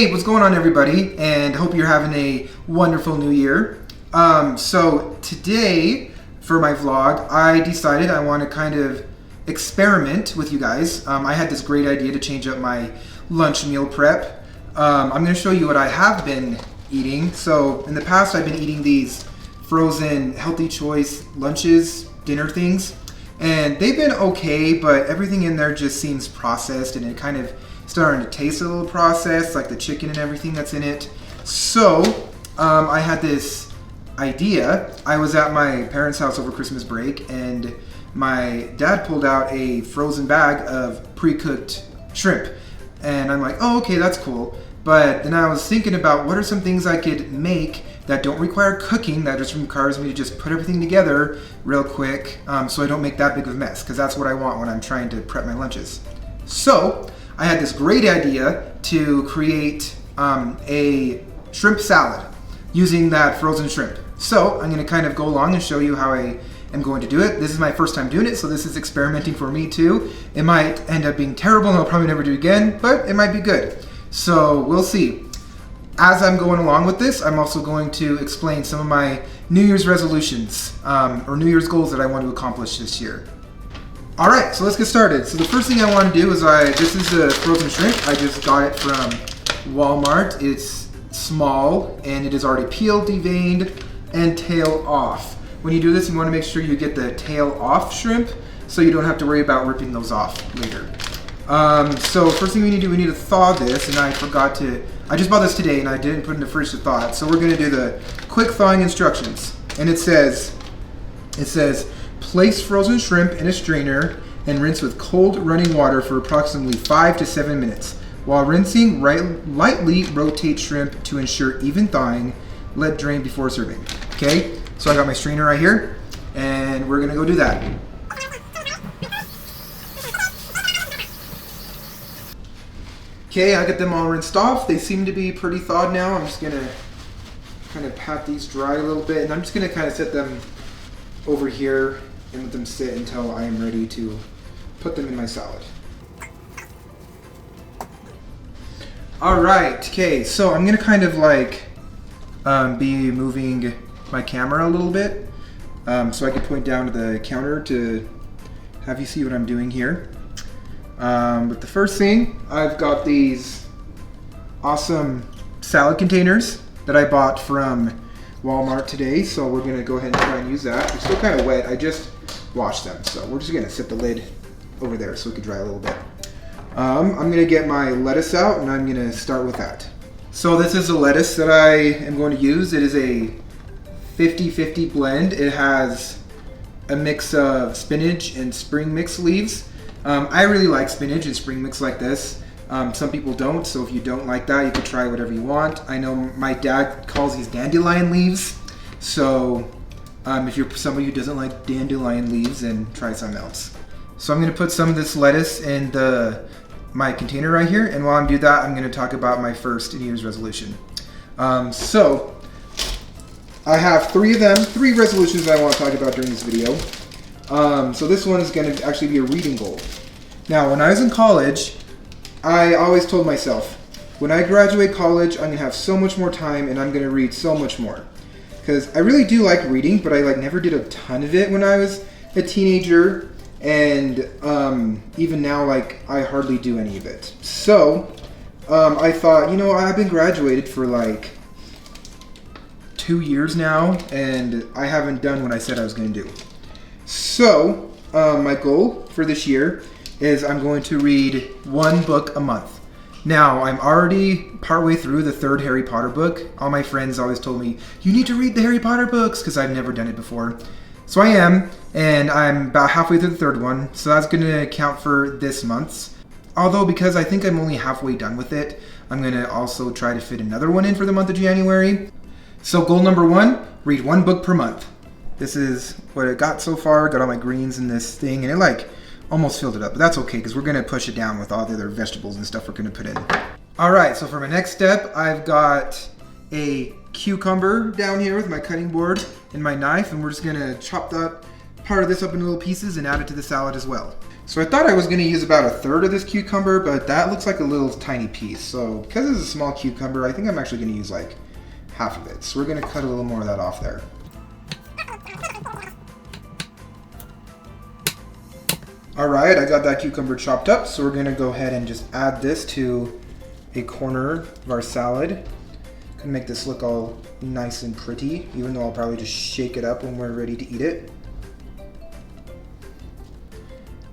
Hey, what's going on, everybody? And hope you're having a wonderful new year. So today, for my vlog, I decided I want to kind of experiment with you guys. I had this great idea to change up my lunch meal prep. I'm going to show you what I have been eating. So in the past, I've been eating these frozen Healthy Choice lunches, dinner things. And they've been okay, but everything in there just seems processed, and it kind of starting to taste a little processed, like the chicken and everything that's in it. So I had this idea. I was at my parents' house over Christmas break, and my dad pulled out a frozen bag of pre-cooked shrimp. And I'm like, oh, okay, that's cool. But then I was thinking about what are some things I could make that don't require cooking, that just requires me to just put everything together real quick, so I don't make that big of a mess, because that's what I want when I'm trying to prep my lunches. So I had this great idea to create a shrimp salad using that frozen shrimp. So I'm going to kind of go along and show you how I am going to do it. This is my first time doing it, so this is experimenting for me too. It might end up being terrible and I'll probably never do it again, but it might be good. So we'll see. As I'm going along with this, I'm also going to explain some of my New Year's resolutions or New Year's goals that I want to accomplish this year. All right, so let's get started. So the first thing I want to do is this is a frozen shrimp. I just got it from Walmart. It's small and it is already peeled, deveined, and tail off. When you do this, you want to make sure you get the tail off shrimp so you don't have to worry about ripping those off later. So first thing we need to do, we need to thaw this, and I just bought this today and I didn't put it in the fridge to thaw it. So we're going to do the quick thawing instructions. And it says, place frozen shrimp in a strainer and rinse with cold running water for approximately 5 to 7 minutes. While rinsing, lightly rotate shrimp to ensure even thawing. Let drain before serving. Okay, so I got my strainer right here, and we're gonna go do that. Okay, I got them all rinsed off. They seem to be pretty thawed now. I'm just gonna kind of pat these dry a little bit, and I'm just gonna kind of set them over here and let them sit until I am ready to put them in my salad. All right, okay, so I'm gonna kind of like be moving my camera a little bit so I can point down to the counter to have you see what I'm doing here. But the first thing, I've got these awesome salad containers that I bought from Walmart today, so we're gonna go ahead and try and use that. They're still kind of wet. I just washed them, so we're just gonna set the lid over there so it can dry a little bit. I'm gonna get my lettuce out, and I'm gonna start with that. So this is the lettuce that I am going to use. It is a 50-50 blend. It has a mix of spinach and spring mix leaves. I really like spinach and spring mix like this. Some people don't, so if you don't like that, you can try whatever you want. I know my dad calls these dandelion leaves, so if you're somebody who doesn't like dandelion leaves, then try something else. So I'm going to put some of this lettuce in my container right here, and while I'm doing that, I'm going to talk about my first New Year's resolution. So I have three resolutions that I want to talk about during this video. So this one is going to actually be a reading goal. Now, when I was in college, I always told myself, when I graduate college, I'm going to have so much more time and I'm going to read so much more. Because I really do like reading, but I never did a ton of it when I was a teenager. And even now, I hardly do any of it. So I thought, I've been graduated for 2 years now, and I haven't done what I said I was going to do. So my goal for this year is I'm going to read one book a month. Now, I'm already partway through the third Harry Potter book. All my friends always told me, you need to read the Harry Potter books, because I've never done it before. So I am, and I'm about halfway through the third one, so that's going to count for this month's. Although, because I think I'm only halfway done with it, I'm going to also try to fit another one in for the month of January. So goal number 1, read one book per month. This is what I got so far. Got all my greens in this thing, and it almost filled it up, but that's okay because we're going to push it down with all the other vegetables and stuff we're going to put in. All right, so for my next step, I've got a cucumber down here with my cutting board and my knife, and we're just going to chop that part of this up into little pieces and add it to the salad as well. So I thought I was going to use about 1/3 of this cucumber, but that looks like a little tiny piece. So because it's a small cucumber, I think I'm actually going to use like half of it. So we're going to cut a little more of that off there. Alright, I got that cucumber chopped up, so we're going to go ahead and just add this to a corner of our salad. Gonna make this look all nice and pretty, even though I'll probably just shake it up when we're ready to eat it.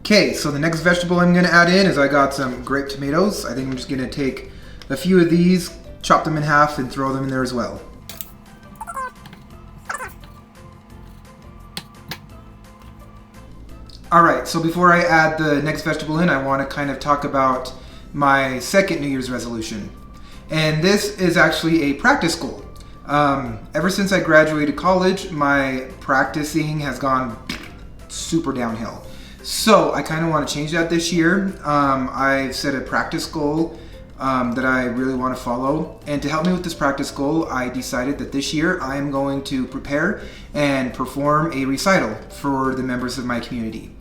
Okay, so the next vegetable I'm gonna add in is I got some grape tomatoes. I think I'm just gonna take a few of these, chop them in half, and throw them in there as well. Alright, so before I add the next vegetable in, I want to kind of talk about my second New Year's resolution. And this is actually a practice goal. Ever since I graduated college, my practicing has gone super downhill. So I kind of want to change that this year. I've set a practice goal that I really want to follow. And to help me with this practice goal, I decided that this year I am going to prepare and perform a recital for the members of my community.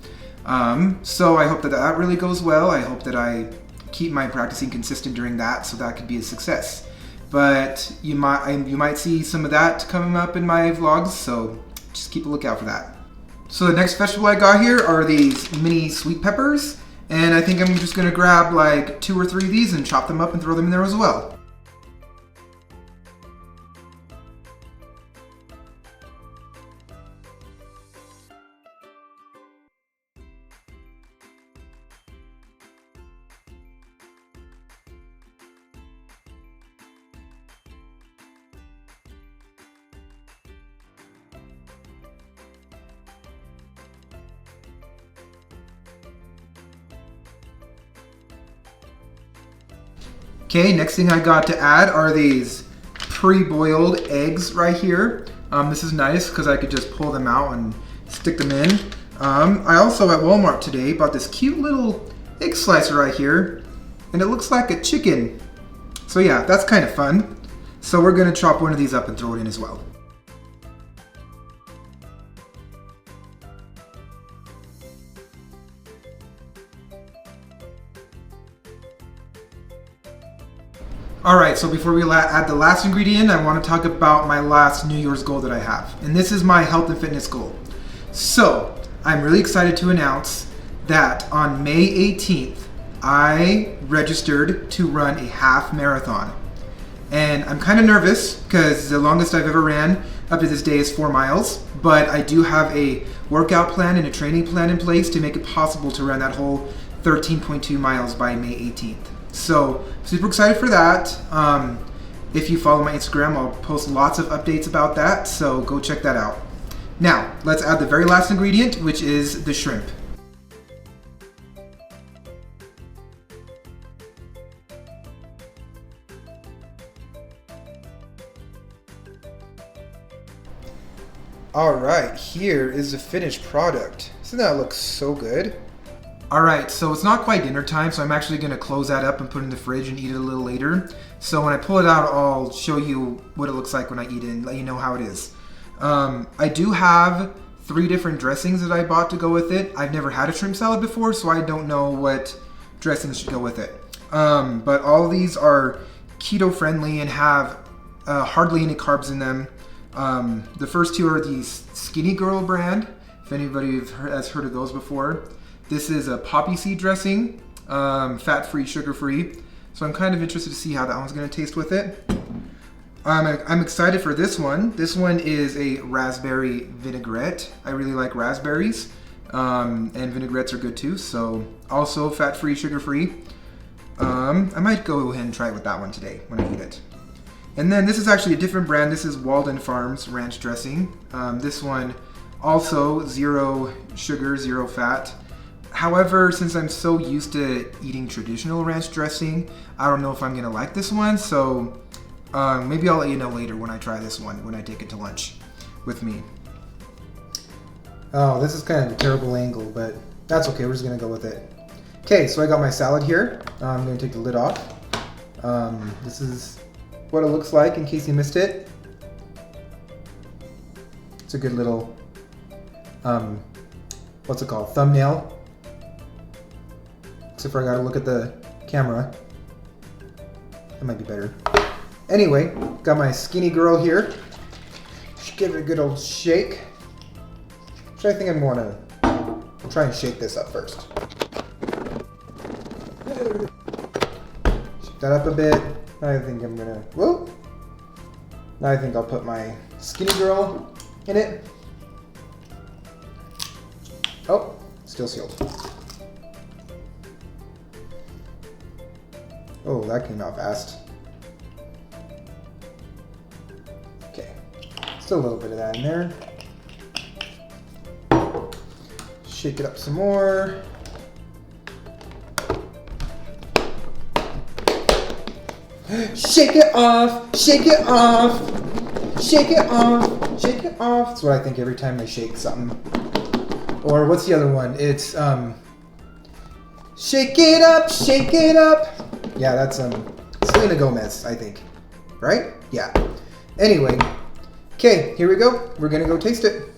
So I hope that that really goes well. I hope that I keep my practicing consistent during that, so that could be a success. But you might see some of that coming up in my vlogs, so just keep a lookout for that. So the next vegetable I got here are these mini sweet peppers, and I think I'm just gonna grab like 2 or 3 of these and chop them up and throw them in there as well. Okay, next thing I got to add are these pre-boiled eggs right here. This is nice because I could just pull them out and stick them in. I also at Walmart today bought this cute little egg slicer right here, and it looks like a chicken. So yeah, that's kind of fun. So we're gonna chop one of these up and throw it in as well. Alright, so before we add the last ingredient, I want to talk about my last New Year's goal that I have. And this is my health and fitness goal. So, I'm really excited to announce that on May 18th, I registered to run a half marathon. And I'm kind of nervous because the longest I've ever ran up to this day is 4 miles. But I do have a workout plan and a training plan in place to make it possible to run that whole 13.2 miles by May 18th. So, super excited for that. If you follow my Instagram, I'll post lots of updates about that, so go check that out. Now, let's add the very last ingredient, which is the shrimp. Alright, here is the finished product. Doesn't that look so good? Alright, so it's not quite dinner time, so I'm actually going to close that up and put it in the fridge and eat it a little later. So when I pull it out, I'll show you what it looks like when I eat it and let you know how it is. I do have 3 different dressings that I bought to go with it. I've never had a shrimp salad before, so I don't know what dressings should go with it. But all these are keto friendly and have hardly any carbs in them. The first 2 are the Skinny Girl brand, if anybody has heard of those before. This is a poppy seed dressing, fat-free, sugar-free. So I'm kind of interested to see how that one's going to taste with it. I'm excited for this one. This one is a raspberry vinaigrette. I really like raspberries, and vinaigrettes are good too. So also fat-free, sugar-free. I might go ahead and try it with that one today when I eat it. And then this is actually a different brand. This is Walden Farms ranch dressing. This one also 0 sugar, 0 fat. However, since I'm so used to eating traditional ranch dressing, I don't know if I'm gonna like this one, so maybe I'll let you know later when I try this one, when I take it to lunch with me. Oh, this is kind of a terrible angle, but that's okay, we're just gonna go with it. Okay, so I got my salad here. I'm gonna take the lid off. This is what it looks like in case you missed it. It's a good little, what's it called, thumbnail. Except for I gotta look at the camera. That might be better. Anyway, got my skinny girl here. Just give it a good old shake. So I think I'm gonna try and shake this up first. Shake that up a bit. Now I think I'm gonna, whoa. Now I think I'll put my skinny girl in it. Oh, still sealed. Oh, that came out fast. Okay, still a little bit of that in there. Shake it up some more. Shake it off, shake it off, shake it off, shake it off. That's what I think every time I shake something. Or what's the other one? It's shake it up, shake it up. Yeah, that's Selena Gomez, I think. Right? Yeah. Anyway, okay, here we go. We're gonna go taste it.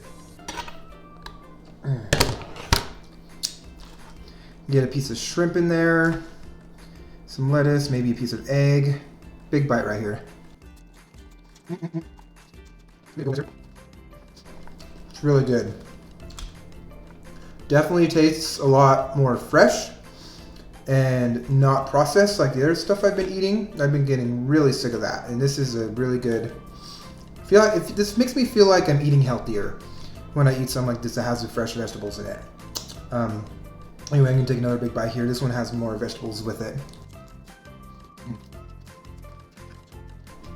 Get a piece of shrimp in there, some lettuce, maybe a piece of egg. Big bite right here. It's really good. Definitely tastes a lot more fresh and not processed like the other stuff I've been eating. I've been getting really sick of that, and this is a really good. Feel like this makes me feel like I'm eating healthier when I eat something like this that has the fresh vegetables in it. Anyway, I'm gonna take another big bite here. This one has more vegetables with it.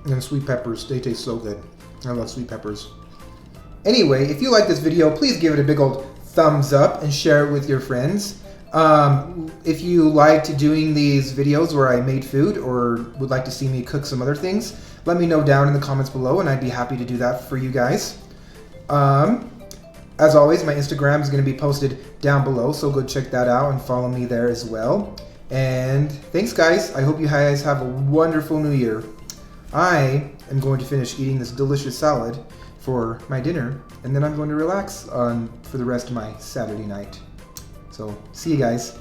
And sweet peppers, they taste so good. I love sweet peppers. Anyway, if you like this video, please give it a big old thumbs up and share it with your friends. If you liked doing these videos where I made food or would like to see me cook some other things, let me know down in the comments below and I'd be happy to do that for you guys. As always, my Instagram is going to be posted down below, so go check that out and follow me there as well. And thanks guys, I hope you guys have a wonderful new year. I am going to finish eating this delicious salad for my dinner, and then I'm going to relax for the rest of my Saturday night. So, see you guys.